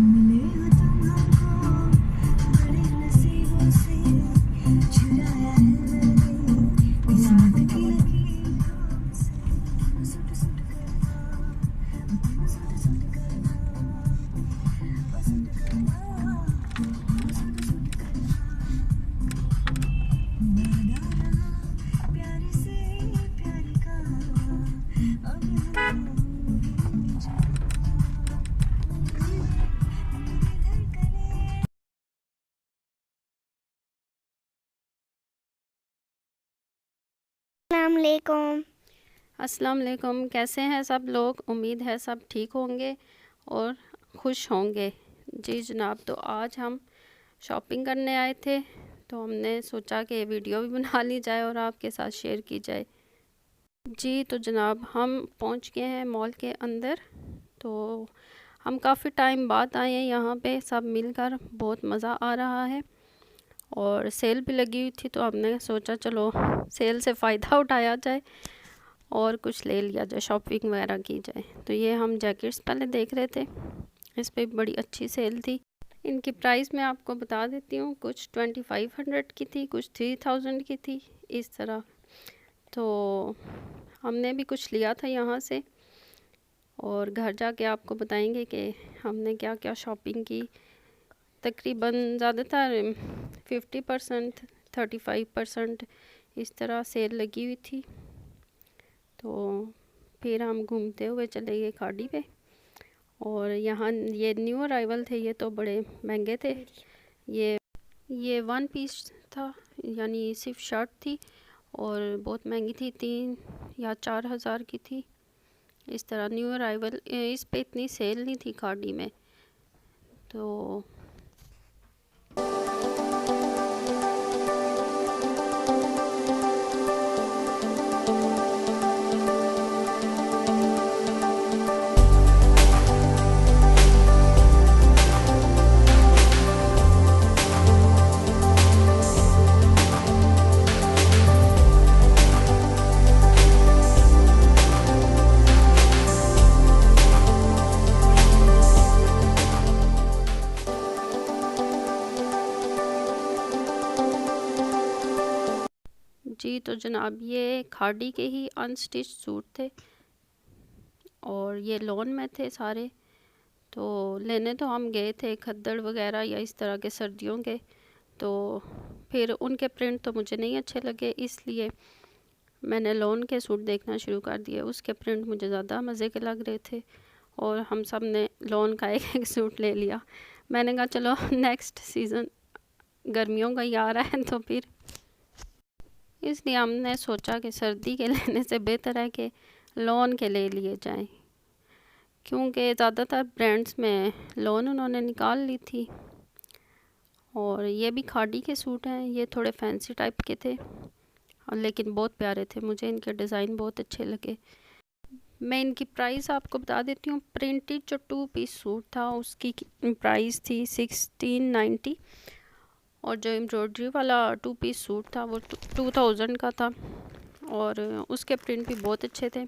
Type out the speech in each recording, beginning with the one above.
मिले हो तुम हमको बड़े नसीबों से, चुराया है मैंने किस्मत की लकीरों से। सुट सुट करना, सुट सुट करना, सुट करना, सुट सुट करना। वादा रहा प्यार से प्यार का, अब हमको अस्सलामुअलैकुम। अस्सलाम वालेकुम। कैसे हैं सब लोग? उम्मीद है सब ठीक होंगे और खुश होंगे। जी जनाब, तो आज हम शॉपिंग करने आए थे, तो हमने सोचा कि वीडियो भी बना ली जाए और आपके साथ शेयर की जाए। जी तो जनाब, हम पहुंच गए हैं मॉल के अंदर। तो हम काफ़ी टाइम बाद आए हैं यहाँ पे, सब मिलकर बहुत मज़ा आ रहा है और सेल भी लगी हुई थी, तो हमने सोचा चलो सेल से फ़ायदा उठाया जाए और कुछ ले लिया जाए, शॉपिंग वगैरह की जाए। तो ये हम जैकेट्स पहले देख रहे थे, इस पे बड़ी अच्छी सेल थी। इनकी प्राइस मैं आपको बता देती हूँ, कुछ 2500 की थी, कुछ 3000 की थी, इस तरह। तो हमने भी कुछ लिया था यहाँ से और घर जाके आपको बताएंगे कि हमने क्या क्या शॉपिंग की। तकरीबन ज़्यादातर 50%, 35% इस तरह सेल लगी हुई थी। तो फिर हम घूमते हुए चले गए खाड़ी पे, और यहाँ ये न्यू अराइवल थे, ये तो बड़े महंगे थे। ये 1 पीस था, यानी सिर्फ शर्ट थी और बहुत महंगी थी, 3 या 4 हज़ार की थी। इस तरह न्यू अराइवल, इस पे इतनी सेल नहीं थी खाड़ी में। तो जी तो जनाब, ये खाड़ी के ही अनस्टिच सूट थे और ये लोन में थे सारे। तो लेने तो हम गए थे खद्दड़ वगैरह या इस तरह के सर्दियों के, तो फिर उनके प्रिंट तो मुझे नहीं अच्छे लगे, इसलिए मैंने लोन के सूट देखना शुरू कर दिए। उसके प्रिंट मुझे ज़्यादा मज़े के लग रहे थे और हम सब ने लोन का एक एक सूट ले लिया। मैंने कहा चलो नेक्स्ट सीज़न गर्मियों का ही आ रहा है, तो फिर इसलिए हमने सोचा कि सर्दी के लेने से बेहतर है कि लोन के ले लिए जाएं, क्योंकि ज़्यादातर ब्रांड्स में लोन उन्होंने निकाल ली थी। और ये भी खाड़ी के सूट हैं, ये थोड़े फैंसी टाइप के थे और लेकिन बहुत प्यारे थे, मुझे इनके डिज़ाइन बहुत अच्छे लगे। मैं इनकी प्राइस आपको बता देती हूँ। प्रिंटेड जो 2 पीस सूट था उसकी प्राइस थी 1690, और जो एम्ब्रॉयडरी वाला 2 पीस सूट था वो 2000 का था, और उसके प्रिंट भी बहुत अच्छे थे।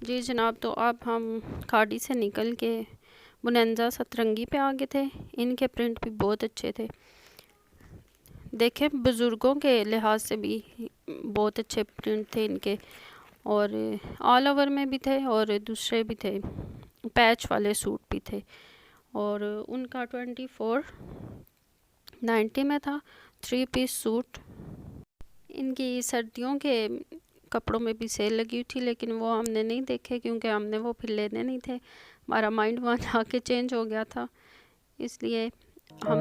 जी जनाब, तो अब हम खाड़ी से निकल के बुनंजा सतरंगी पे आ गए थे। इनके प्रिंट भी बहुत अच्छे थे, देखें बुज़ुर्गों के लिहाज से भी बहुत अच्छे प्रिंट थे इनके, और ऑल ओवर में भी थे और दूसरे भी थे, पैच वाले सूट भी थे। और उनका 2490 में था 3 पीस सूट। इनकी सर्दियों के कपड़ों में भी सेल लगी हुई थी, लेकिन वो हमने नहीं देखे क्योंकि हमने वो फिर लेने नहीं थे, हमारा माइंड वहाँ जाके चेंज हो गया था, इसलिए हम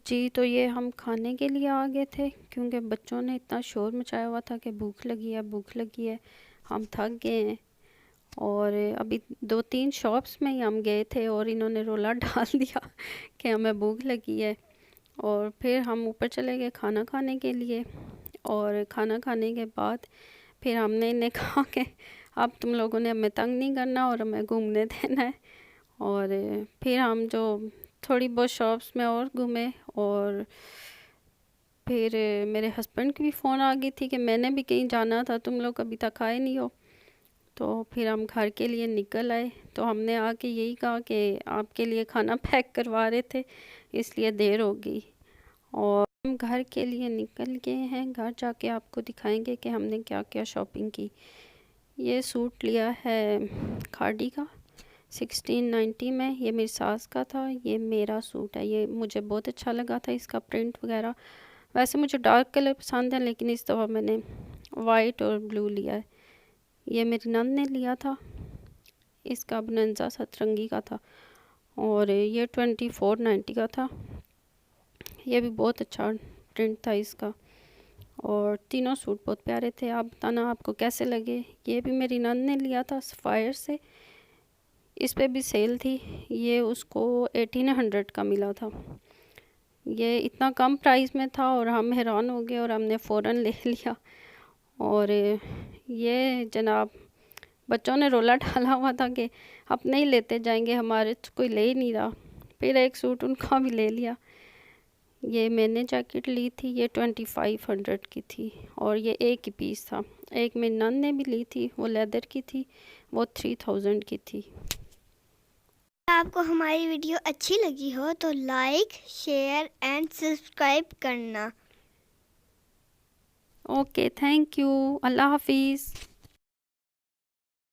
जी तो ये हम खाने के लिए आ गए थे, क्योंकि बच्चों ने इतना शोर मचाया हुआ था कि भूख लगी है भूख लगी है, हम थक गए हैं। और अभी 2-3 शॉप्स में ही हम गए थे और इन्होंने रोला डाल दिया कि हमें भूख लगी है। और फिर हम ऊपर चले गए खाना खाने के लिए, और खाना खाने के बाद फिर हमने इन्हें कहा कि अब तुम लोगों ने हमें तंग नहीं करना और हमें घूमने देना है। और फिर हम जो थोड़ी बहुत शॉप्स में और घूमे, और फिर मेरे हस्बैंड की भी फ़ोन आ गई थी कि मैंने भी कहीं जाना था, तुम लोग अभी तक आए नहीं हो। तो फिर हम घर के लिए निकल आए। तो हमने आके यही कहा कि आपके लिए खाना पैक करवा रहे थे, इसलिए देर हो गई। और हम घर के लिए निकल गए हैं। घर जाके आपको दिखाएंगे कि हमने क्या क्या शॉपिंग की। ये सूट लिया है खादी का 1690 में। ये मेरी सास का था, ये मेरा सूट है। ये मुझे बहुत अच्छा लगा था, इसका प्रिंट वगैरह। वैसे मुझे डार्क कलर पसंद है, लेकिन इस दफ़ा मैंने वाइट और ब्लू लिया है। ये मेरी नंद ने लिया था, इसका बनंजा सतरंगी का था, और ये 2490 का था। ये भी बहुत अच्छा प्रिंट था इसका, और तीनों सूट बहुत प्यारे थे। आप बताना आपको कैसे लगे। ये भी मेरी नंद ने लिया था सफ़ायर से, इस पे भी सेल थी। ये उसको 1800 का मिला था। ये इतना कम प्राइस में था और हम हैरान हो गए और हमने फ़ौरन ले लिया। और ये जनाब बच्चों ने रोला डाला हुआ था कि अपने ही लेते जाएंगे, हमारे तो कोई ले ही नहीं रहा। फिर एक सूट उनका भी ले लिया। ये मैंने जैकेट ली थी, ये 2500 की थी, और ये एक ही पीस था। एक मेरी नंद ने भी ली थी, वो लेदर की थी, वो 3000 की थी। आपको हमारी वीडियो अच्छी लगी हो तो लाइक, शेयर एंड सब्सक्राइब करना। ओके, थैंक यू, अल्लाह हाफिज़।